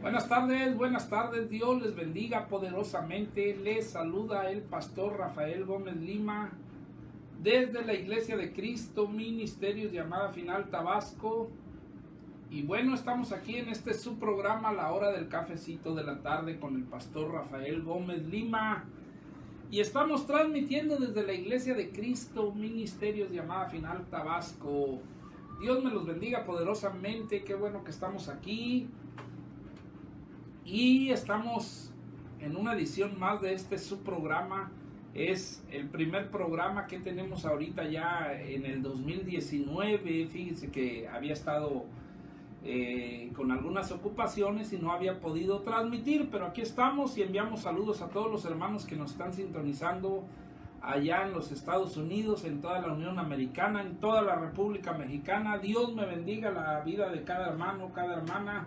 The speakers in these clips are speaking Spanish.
Buenas tardes, Dios les bendiga poderosamente. Les saluda el pastor Rafael Gómez Lima desde la Iglesia de Cristo, Ministerios Llamada Final Tabasco. Y bueno, estamos aquí en este su programa, La Hora del Cafecito de la Tarde, con el pastor Rafael Gómez Lima. Y estamos transmitiendo desde la Iglesia de Cristo, Ministerios Llamada Final Tabasco. Dios me los bendiga poderosamente, qué bueno que estamos aquí. Y estamos en una edición más de este su programa. Es el primer programa que tenemos ahorita ya en el 2019. Fíjense que había estado con algunas ocupaciones y no había podido transmitir, pero aquí estamos y enviamos saludos a todos los hermanos que nos están sintonizando allá en los Estados Unidos, en toda la Unión Americana, en toda la República Mexicana. Dios me bendiga la vida de cada hermano, cada hermana,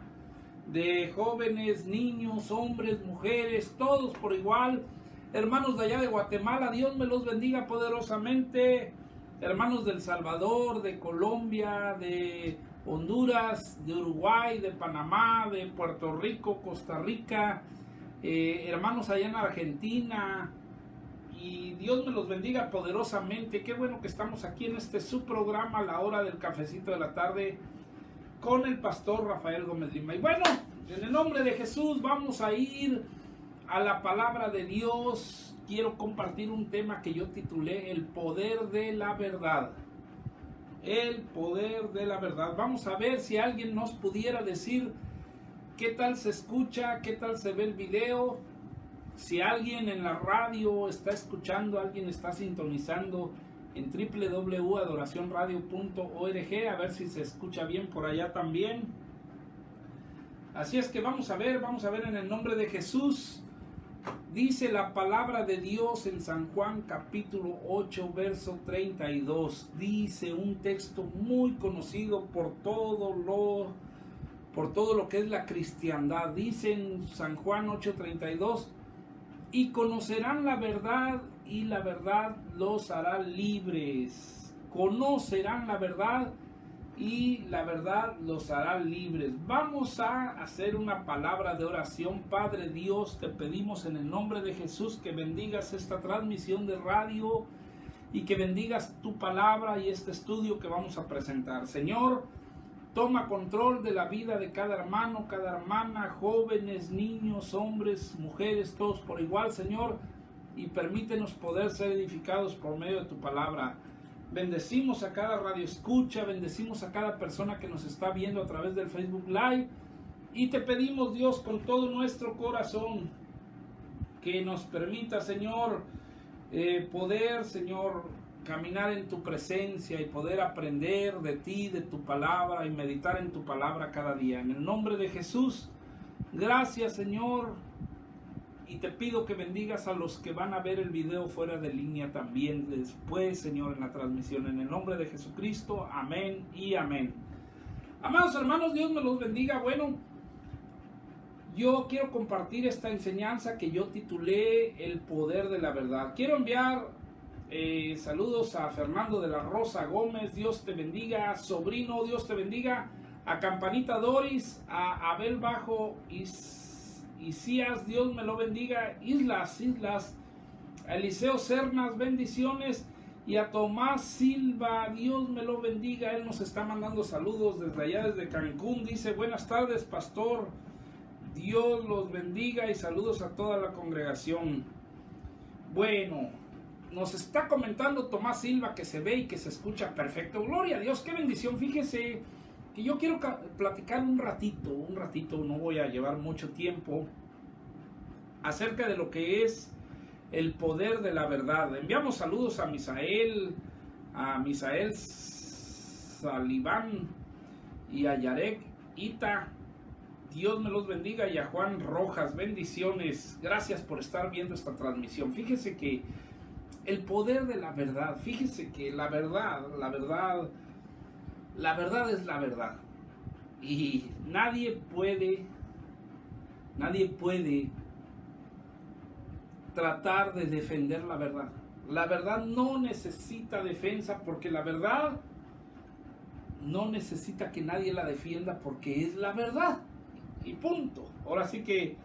de jóvenes, niños, hombres, mujeres, todos por igual. Hermanos de allá de Guatemala, Dios me los bendiga poderosamente. Hermanos del Salvador, de Colombia, de Honduras, de Uruguay, de Panamá, de Puerto Rico, Costa Rica, hermanos allá en Argentina, y Dios me los bendiga poderosamente. Qué bueno que estamos aquí en este su programa, La Hora del Cafecito de la Tarde, con el pastor Rafael Gómez Lima. Y bueno, en el nombre de Jesús vamos a ir a la palabra de Dios. Quiero compartir un tema que yo titulé El Poder de la Verdad. El poder de la verdad. Vamos a ver si alguien nos pudiera decir qué tal se escucha, qué tal se ve el video. Si alguien en la radio está escuchando, alguien está sintonizando en www.adoracionradio.org, a ver si se escucha bien por allá también. Así es que vamos a ver en el nombre de Jesús. Dice la palabra de Dios en San Juan capítulo 8 verso 32. Dice un texto muy conocido por todo lo que es la cristiandad. Dice en San Juan 8:32: y conocerán la verdad, y la verdad los hará libres. Conocerán la verdad, y la verdad los hará libres. Vamos a hacer una palabra de oración. Padre Dios, te pedimos en el nombre de Jesús que bendigas esta transmisión de radio y que bendigas tu palabra y este estudio que vamos a presentar. Señor, toma control de la vida de cada hermano, cada hermana, jóvenes, niños, hombres, mujeres, todos por igual, Señor, y permítenos poder ser edificados por medio de tu palabra. Bendecimos a cada radio escucha, bendecimos a cada persona que nos está viendo a través del Facebook Live, y te pedimos, Dios, con todo nuestro corazón, que nos permita, Señor, poder, Señor, caminar en tu presencia y poder aprender de ti, de tu palabra, y meditar en tu palabra cada día. En el nombre de Jesús, gracias, Señor, y te pido que bendigas a los que van a ver el video fuera de línea también después, Señor, en la transmisión. En el nombre de Jesucristo, amén y amén. Amados hermanos, Dios me los bendiga. Bueno, yo quiero compartir esta enseñanza que yo titulé El Poder de la Verdad. Quiero enviar saludos a Fernando de la Rosa Gómez, Dios te bendiga. Sobrino, Dios te bendiga. A Campanita Doris, a Abel Bajo Isías, Dios me lo bendiga. Islas, a Eliseo Cernas, bendiciones. Y a Tomás Silva, Dios me lo bendiga. Él nos está mandando saludos desde allá, desde Cancún. Dice: buenas tardes, pastor, Dios los bendiga, y saludos a toda la congregación. Bueno, nos está comentando Tomás Silva que se ve y que se escucha perfecto. Gloria a Dios, qué bendición. Fíjese que yo quiero platicar un ratito, no voy a llevar mucho tiempo, acerca de lo que es el poder de la verdad. Enviamos saludos a Misael Saliván y a Yarek Ita. Dios me los bendiga. Y a Juan Rojas, bendiciones. Gracias por estar viendo esta transmisión. Fíjese que el poder de la verdad, fíjese que la verdad es la verdad. Y nadie puede tratar de defender la verdad. La verdad no necesita defensa, porque la verdad no necesita que nadie la defienda, porque es la verdad. y punto. Ahora sí que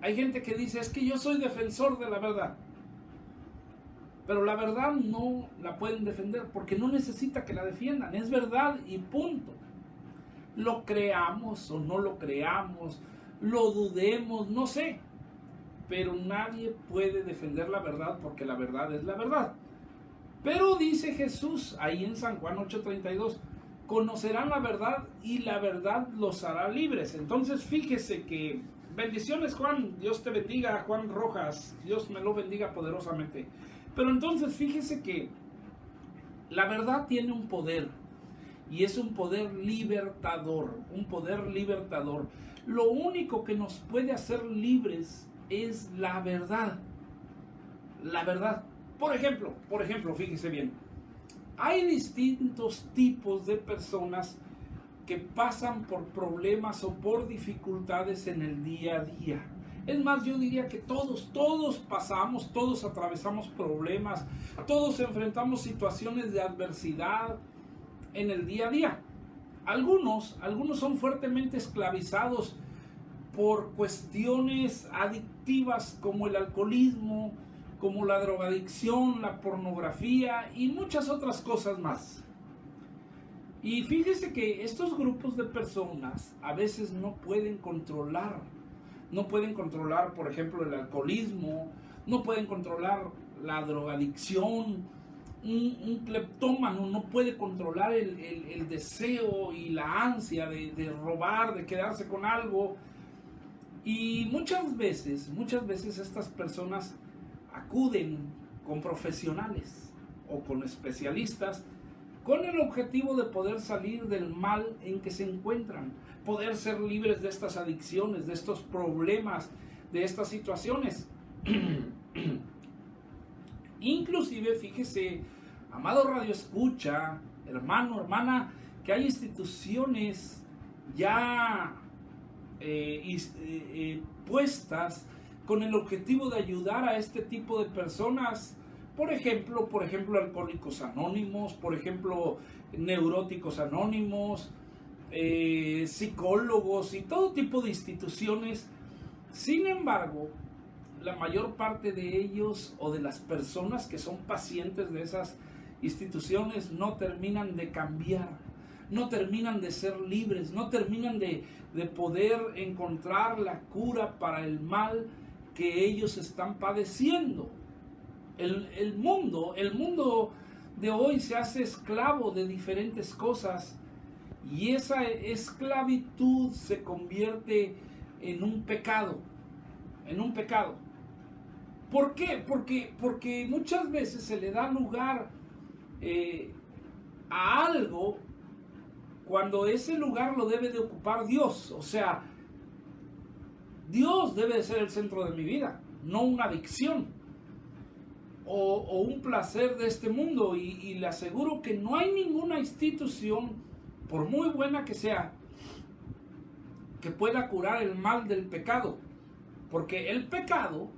hay gente que dice, es que yo soy defensor de la verdad. Pero la verdad no la pueden defender porque no necesita que la defiendan. Es verdad y punto. Lo creamos o no lo creamos, lo dudemos, no sé. Pero nadie puede defender la verdad porque la verdad es la verdad. Pero dice Jesús ahí en San Juan 8:32, conocerán la verdad y la verdad los hará libres. Entonces fíjese que, bendiciones Juan, Dios te bendiga, Juan Rojas, Dios me lo bendiga poderosamente. Pero entonces fíjese que la verdad tiene un poder y es un poder libertador, un poder libertador. Lo único que nos puede hacer libres es la verdad. La verdad. Por ejemplo, fíjese bien, hay distintos tipos de personas que pasan por problemas o por dificultades en el día a día. Es más, yo diría que todos pasamos, todos atravesamos problemas, todos enfrentamos situaciones de adversidad en el día a día. Algunos son fuertemente esclavizados por cuestiones adictivas como el alcoholismo, como la drogadicción, la pornografía y muchas otras cosas más. Y fíjese que estos grupos de personas a veces no pueden controlar, por ejemplo, el alcoholismo, no pueden controlar la drogadicción. Un cleptómano no puede controlar el deseo y la ansia de robar, de quedarse con algo. Y muchas veces estas personas acuden con profesionales o con especialistas con el objetivo de poder salir del mal en que se encuentran, poder ser libres de estas adicciones, de estos problemas, de estas situaciones. Inclusive, fíjese, amado Radio Escucha, hermano, hermana, que hay instituciones ya puestas con el objetivo de ayudar a este tipo de personas. Por ejemplo, Alcohólicos Anónimos, por ejemplo, Neuróticos Anónimos, psicólogos y todo tipo de instituciones. Sin embargo, la mayor parte de ellos o de las personas que son pacientes de esas instituciones no terminan de cambiar, no terminan de ser libres, no terminan de poder encontrar la cura para el mal que ellos están padeciendo. El mundo de hoy se hace esclavo de diferentes cosas y esa esclavitud se convierte en un pecado, ¿Por qué? Porque muchas veces se le da lugar a algo cuando ese lugar lo debe de ocupar Dios. O sea, Dios debe de ser el centro de mi vida, no una adicción o un placer de este mundo. Y le aseguro que no hay ninguna institución, por muy buena que sea, que pueda curar el mal del pecado. Porque el pecado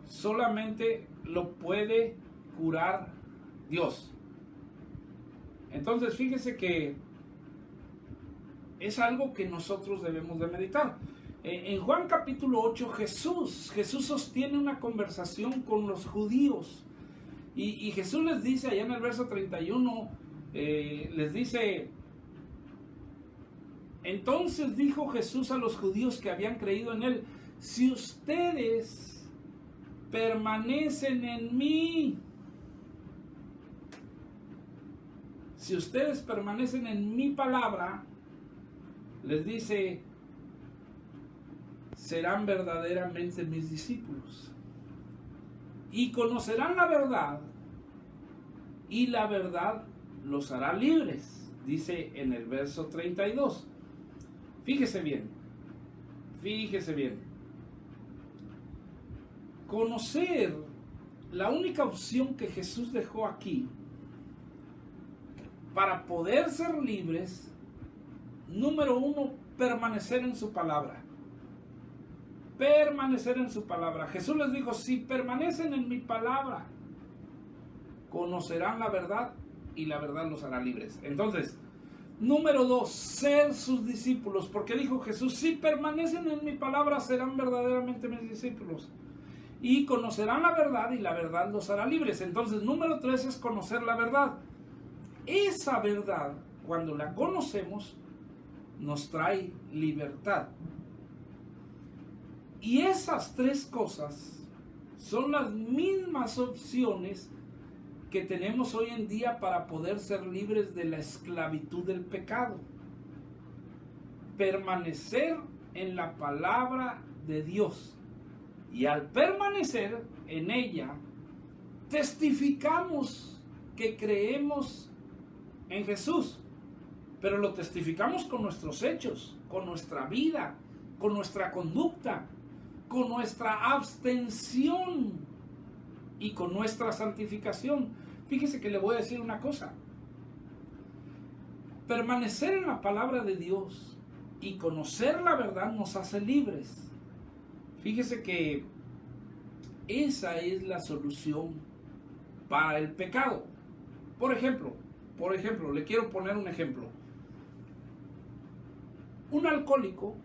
solamente lo puede curar Dios. Entonces fíjese que es algo que nosotros debemos de meditar. En Juan capítulo 8 Jesús sostiene una conversación con los judíos y Jesús les dice allá en el verso 31, les dice: entonces dijo Jesús a los judíos que habían creído en él: si ustedes permanecen en mí, si ustedes permanecen en mi palabra, les dice, serán verdaderamente mis discípulos y conocerán la verdad y la verdad los hará libres, dice en el verso 32. Fíjese bien. Conocer, la única opción que Jesús dejó aquí para poder ser libres, número uno, permanecer en su palabra. Permanecer en su palabra. Jesús les dijo: si permanecen en mi palabra, conocerán la verdad y la verdad los hará libres. Entonces, Número 2, ser sus discípulos, porque dijo Jesús, si permanecen en mi palabra serán verdaderamente mis discípulos y conocerán la verdad y la verdad los hará libres. Entonces, número 3 es conocer la verdad. Esa verdad, cuando la conocemos, nos trae libertad. Y esas 3 cosas son las mismas opciones que tenemos hoy en día para poder ser libres de la esclavitud del pecado. Permanecer en la palabra de Dios. Y al permanecer en ella, testificamos que creemos en Jesús. Pero lo testificamos con nuestros hechos, con nuestra vida, con nuestra conducta, con nuestra abstención y con nuestra santificación. Fíjese que le voy a decir una cosa. Permanecer en la palabra de Dios y conocer la verdad nos hace libres. Fíjese que esa es la solución para el pecado. Por ejemplo, le quiero poner un ejemplo. Un alcohólico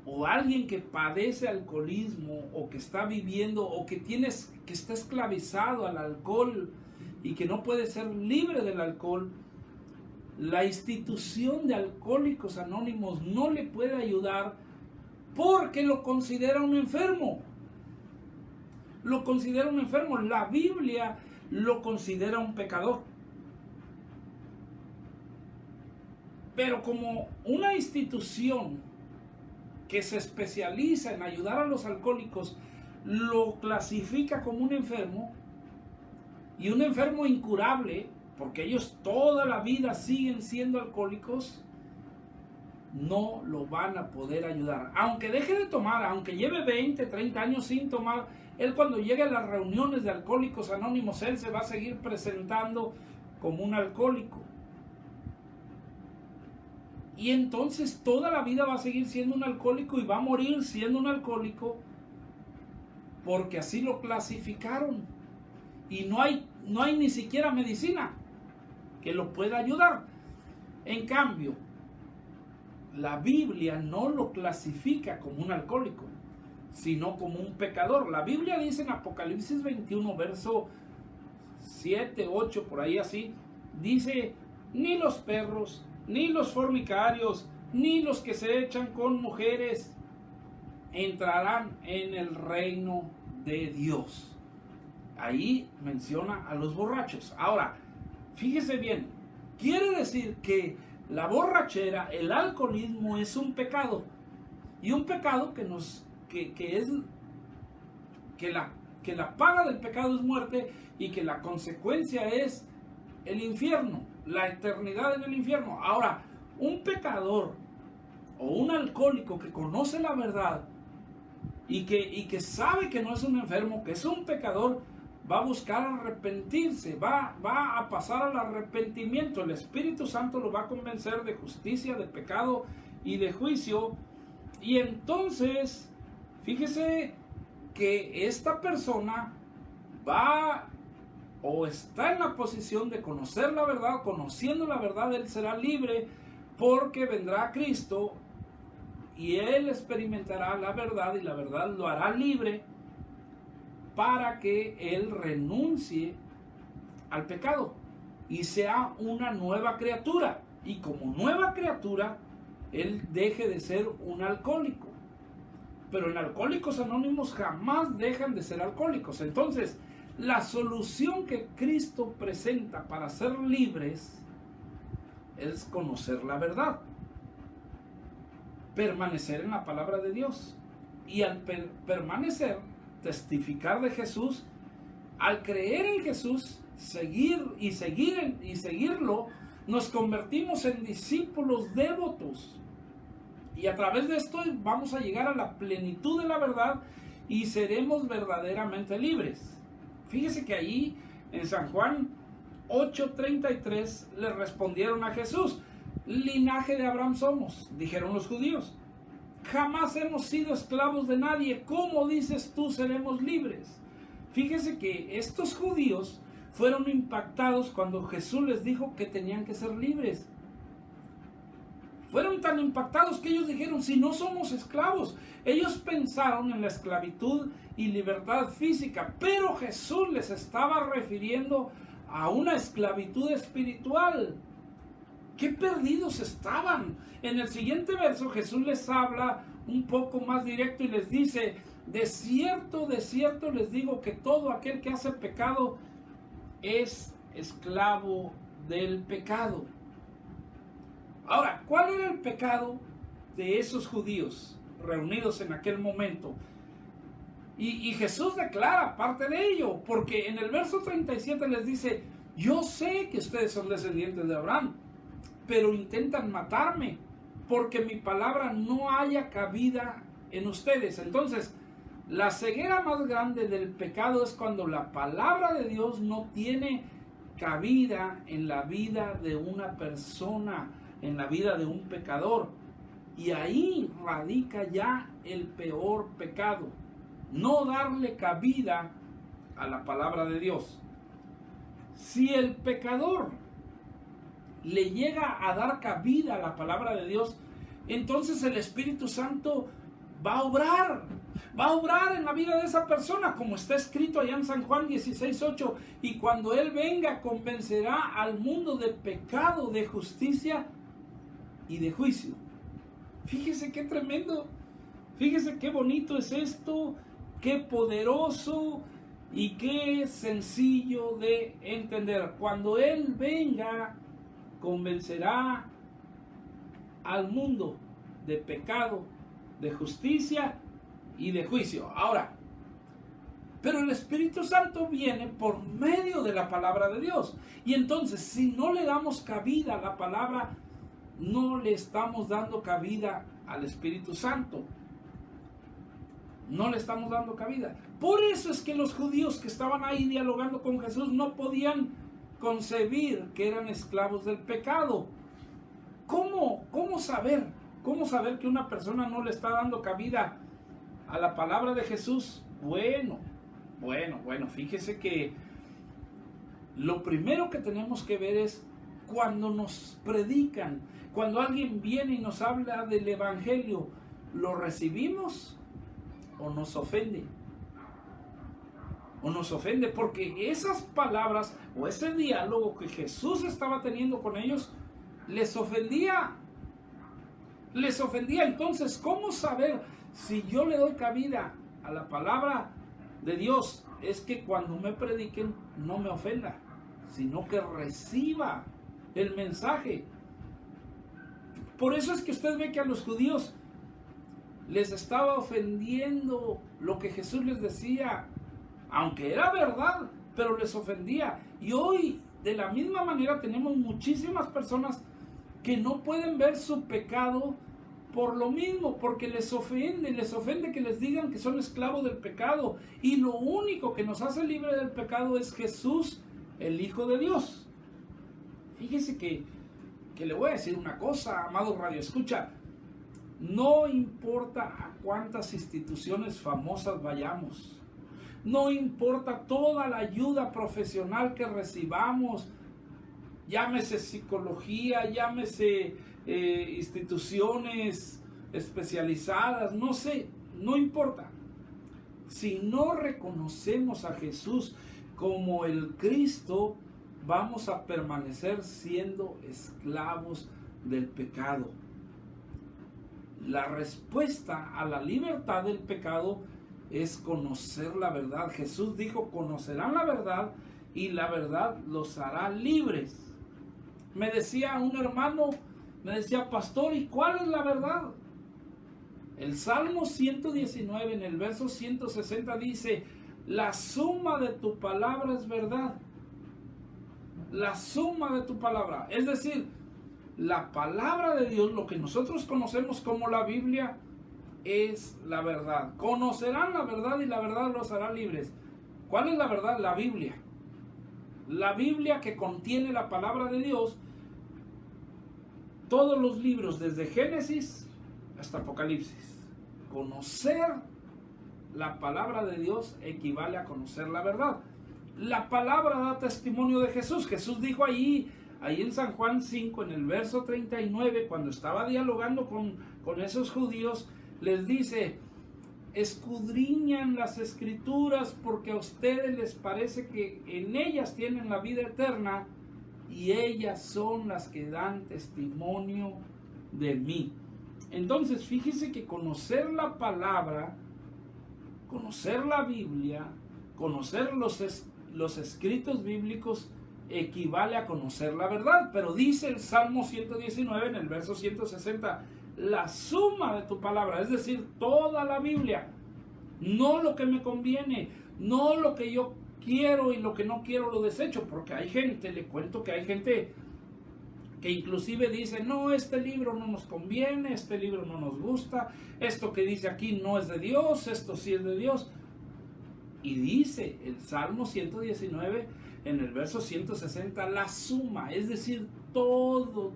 o alguien que padece alcoholismo o que está viviendo o que está esclavizado al alcohol y que no puede ser libre del alcohol, la institución de Alcohólicos Anónimos no le puede ayudar porque lo considera un enfermo. Lo considera un enfermo. La Biblia lo considera un pecador. Pero como una institución que se especializa en ayudar a los alcohólicos lo clasifica como un enfermo, y un enfermo incurable, porque ellos toda la vida siguen siendo alcohólicos, no lo van a poder ayudar. Aunque deje de tomar, aunque lleve 20, 30 años sin tomar, él cuando llegue a las reuniones de Alcohólicos Anónimos, él se va a seguir presentando como un alcohólico. Y entonces toda la vida va a seguir siendo un alcohólico y va a morir siendo un alcohólico porque así lo clasificaron. Y no hay ni siquiera medicina que lo pueda ayudar. En cambio, la Biblia no lo clasifica como un alcohólico, sino como un pecador. La Biblia dice en Apocalipsis 21, verso 7, 8, por ahí así, dice, ni los perros, ni los fornicarios, ni los que se echan con mujeres entrarán en el reino de Dios. Ahí menciona a los borrachos. Ahora, fíjese bien, quiere decir que la borrachera, el alcoholismo es un pecado. Y un pecado que la paga del pecado es muerte y que la consecuencia es el infierno, la eternidad en el infierno. Ahora, un pecador o un alcohólico que conoce la verdad y que sabe que no es un enfermo, que es un pecador, va a buscar arrepentirse, va a pasar al arrepentimiento. El Espíritu Santo lo va a convencer de justicia, de pecado y de juicio. Y entonces, fíjese que esta persona va o está en la posición de conocer la verdad. Conociendo la verdad, él será libre porque vendrá Cristo y él experimentará la verdad y la verdad lo hará libre para que él renuncie al pecado y sea una nueva criatura. Y como nueva criatura, él deje de ser un alcohólico. Pero en Alcohólicos Anónimos jamás dejan de ser alcohólicos. Entonces, la solución que Cristo presenta para ser libres es conocer la verdad, permanecer en la palabra de Dios y al permanecer, testificar de Jesús, al creer en Jesús, seguirlo, nos convertimos en discípulos devotos. Y a través de esto vamos a llegar a la plenitud de la verdad y seremos verdaderamente libres. Fíjese que ahí en San Juan 8:33 le respondieron a Jesús: linaje de Abraham somos, dijeron los judíos. Jamás hemos sido esclavos de nadie. ¿Cómo dices tú seremos libres? Fíjese que estos judíos fueron impactados cuando Jesús les dijo que tenían que ser libres. Fueron tan impactados que ellos dijeron, si no somos esclavos. Ellos pensaron en la esclavitud y libertad física, pero Jesús les estaba refiriendo a una esclavitud espiritual. ¡Qué perdidos estaban! En el siguiente verso Jesús les habla un poco más directo y les dice, de cierto les digo que todo aquel que hace pecado es esclavo del pecado. Ahora, ¿cuál era el pecado de esos judíos reunidos en aquel momento? Y Jesús declara parte de ello, porque en el verso 37 les dice, yo sé que ustedes son descendientes de Abraham, pero intentan matarme, porque mi palabra no haya cabida en ustedes. Entonces, la ceguera más grande del pecado es cuando la palabra de Dios no tiene cabida en la vida de una persona, en la vida de un pecador. Y ahí radica ya el peor pecado, no darle cabida a la palabra de Dios. Si el pecador le llega a dar cabida a la palabra de Dios, entonces el Espíritu Santo va a obrar en la vida de esa persona, como está escrito allá en San Juan 16:8, y cuando Él venga convencerá al mundo de pecado, de justicia y de juicio. Fíjese qué tremendo, fíjese qué bonito es esto, qué poderoso y qué sencillo de entender. Cuando Él venga, convencerá al mundo de pecado, de justicia y de juicio. Ahora, pero el Espíritu Santo viene por medio de la palabra de Dios. Y entonces, si no le damos cabida a la palabra, no le estamos dando cabida al Espíritu Santo. No le estamos dando cabida. Por eso es que los judíos que estaban ahí dialogando con Jesús no podían concebir que eran esclavos del pecado. ¿Cómo saber? ¿Cómo saber que una persona no le está dando cabida a la palabra de Jesús? Bueno, fíjese que lo primero que tenemos que ver es cuando nos predican, cuando alguien viene y nos habla del Evangelio, ¿lo recibimos o nos ofende? O nos ofende porque esas palabras o ese diálogo que Jesús estaba teniendo con ellos les ofendía. Les ofendía. Entonces, ¿cómo saber si yo le doy cabida a la palabra de Dios? Es que cuando me prediquen no me ofenda, sino que reciba el mensaje. Por eso es que usted ve que a los judíos les estaba ofendiendo lo que Jesús les decía, aunque era verdad, pero les ofendía. Y hoy, de la misma manera, tenemos muchísimas personas que no pueden ver su pecado por lo mismo, porque les ofende que les digan que son esclavos del pecado. Y lo único que nos hace libre del pecado es Jesús, el Hijo de Dios. Fíjese que le voy a decir una cosa, amado Radio Escucha. No importa a cuántas instituciones famosas vayamos, no importa toda la ayuda profesional que recibamos, llámese psicología, llámese instituciones especializadas, no sé, no importa. Si no reconocemos a Jesús como el Cristo, vamos a permanecer siendo esclavos del pecado. La respuesta a la libertad del pecado es conocer la verdad. Jesús dijo, conocerán la verdad y la verdad los hará libres. Me decía un hermano, me decía, pastor, ¿y cuál es la verdad? El Salmo 119 en el verso 160 dice, la suma de tu palabra es verdad. La suma de tu palabra, es decir, la palabra de Dios, lo que nosotros conocemos como la Biblia, es la verdad. Conocerán la verdad y la verdad los hará libres. ¿Cuál es la verdad? La Biblia. La Biblia que contiene la palabra de Dios. Todos los libros, desde Génesis hasta Apocalipsis. Conocer la palabra de Dios equivale a conocer la verdad. La palabra da testimonio de Jesús. Jesús dijo ahí en San Juan 5, en el verso 39, cuando estaba dialogando con esos judíos, les dice: escudriñan las escrituras porque a ustedes les parece que en ellas tienen la vida eterna y ellas son las que dan testimonio de mí. Entonces fíjese que conocer la palabra, conocer la Biblia, conocer los escritos bíblicos equivale a conocer la verdad. Pero dice el Salmo 119 en el verso 160: la suma de tu palabra, es decir, toda la Biblia, no lo que me conviene, no lo que yo quiero y lo que no quiero lo desecho, porque hay gente, le cuento que hay gente que inclusive dice: no, este libro no nos conviene, este libro no nos gusta, esto que dice aquí no es de Dios, esto sí es de Dios. Y dice el Salmo 119 en el verso 160, la suma, es decir, todo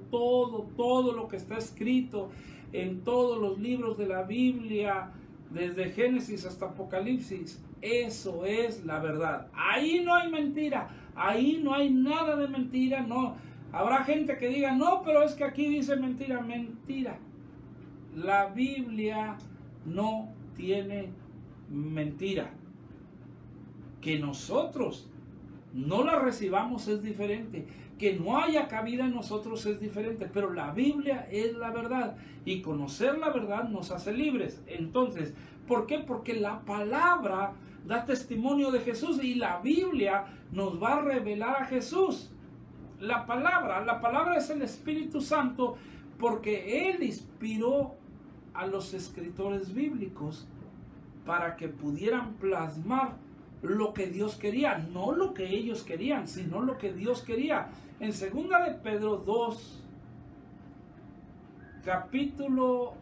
lo que está escrito en todos los libros de la Biblia, desde Génesis hasta Apocalipsis, eso es la verdad. Ahí no hay mentira, ahí no hay nada de mentira. No, habrá gente que diga: no, pero es que aquí dice mentira. Mentira. La Biblia no tiene mentira. Que nosotros no la recibamos es diferente, que no haya cabida en nosotros es diferente, pero la Biblia es la verdad, y conocer la verdad nos hace libres. Entonces, ¿por qué? Porque la palabra da testimonio de Jesús y la Biblia nos va a revelar a Jesús. La palabra es el Espíritu Santo, porque Él inspiró a los escritores bíblicos para que pudieran plasmar lo que Dios quería, no lo que ellos querían, sino lo que Dios quería. En 2 de Pedro 2, capítulo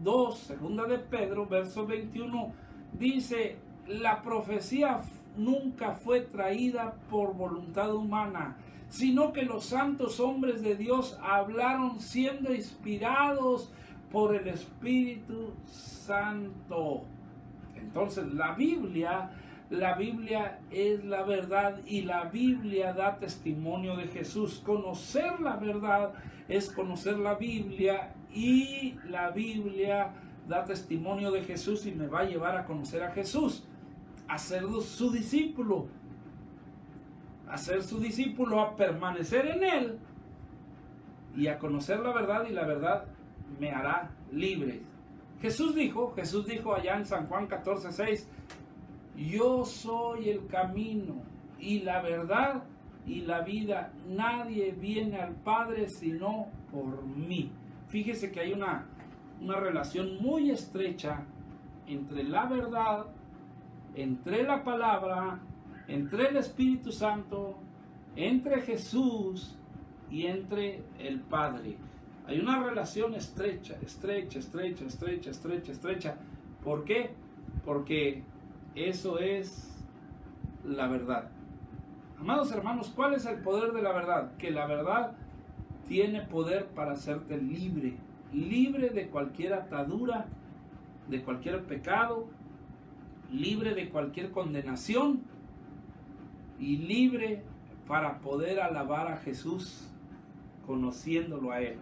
2, 2 de Pedro, verso 21, dice: la profecía nunca fue traída por voluntad humana, sino que los santos hombres de Dios hablaron siendo inspirados por el Espíritu Santo. Entonces la Biblia es la verdad y la Biblia da testimonio de Jesús. Conocer la verdad es conocer la Biblia, y la Biblia da testimonio de Jesús y me va a llevar a conocer a Jesús, a ser su discípulo, a permanecer en Él y a conocer la verdad, y la verdad me hará libre. Jesús dijo allá en San Juan 14:6: yo soy el camino y la verdad y la vida. Nadie viene al Padre sino por mí. Fíjese que hay una relación muy estrecha entre la verdad, entre la palabra, entre el Espíritu Santo, entre Jesús y entre el Padre. Hay una relación estrecha. ¿Por qué? Porque eso es la verdad. Amados hermanos, ¿cuál es el poder de la verdad? Que la verdad tiene poder para hacerte libre, libre de cualquier atadura, de cualquier pecado, libre de cualquier condenación y libre para poder alabar a Jesús conociéndolo a Él.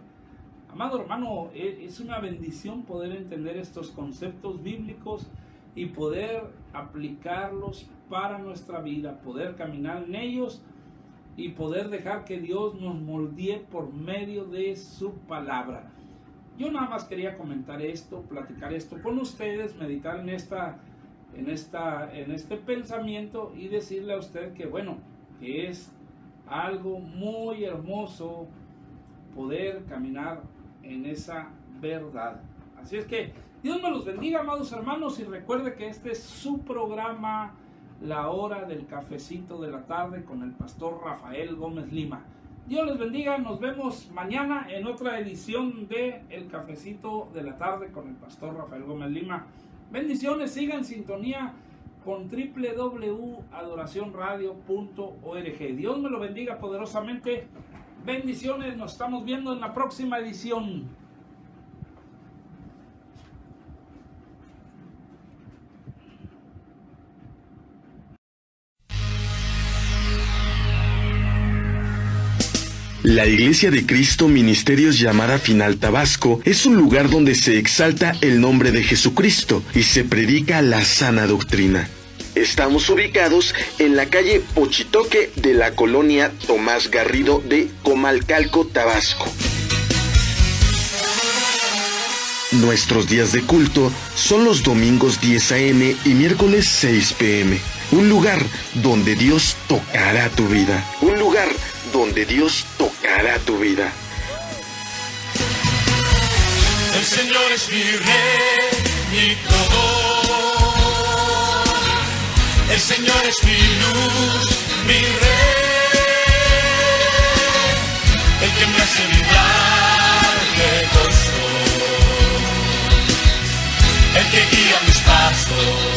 Amado hermano, es una bendición poder entender estos conceptos bíblicos y poder aplicarlos para nuestra vida, poder caminar en ellos y poder dejar que Dios nos moldee por medio de su palabra. Yo nada más quería comentar esto, platicar esto con ustedes, meditar en este pensamiento y decirle a usted que bueno, que es algo muy hermoso poder caminar en esa verdad. Así es que Dios me los bendiga, amados hermanos, y recuerde que este es su programa, La Hora del Cafecito de la Tarde, con el pastor Rafael Gómez Lima. Dios les bendiga, nos vemos mañana en otra edición de El Cafecito de la Tarde con el pastor Rafael Gómez Lima. Bendiciones, sigan en sintonía con www.adoracionradio.org. Dios me lo bendiga poderosamente. Bendiciones, nos estamos viendo en la próxima edición. La Iglesia de Cristo Ministerios Llamada Final Tabasco es un lugar donde se exalta el nombre de Jesucristo y se predica la sana doctrina. Estamos ubicados en la calle Pochitoque de la colonia Tomás Garrido de Comalcalco, Tabasco. Nuestros días de culto son los domingos 10 a.m. y miércoles 6 p.m. Un lugar donde Dios tocará tu vida. Un lugar donde Dios tocará tu vida. El Señor es mi rey, mi todo. El Señor es mi luz, mi rey. El que me hace vibrar de gozo. El que guía mis pasos.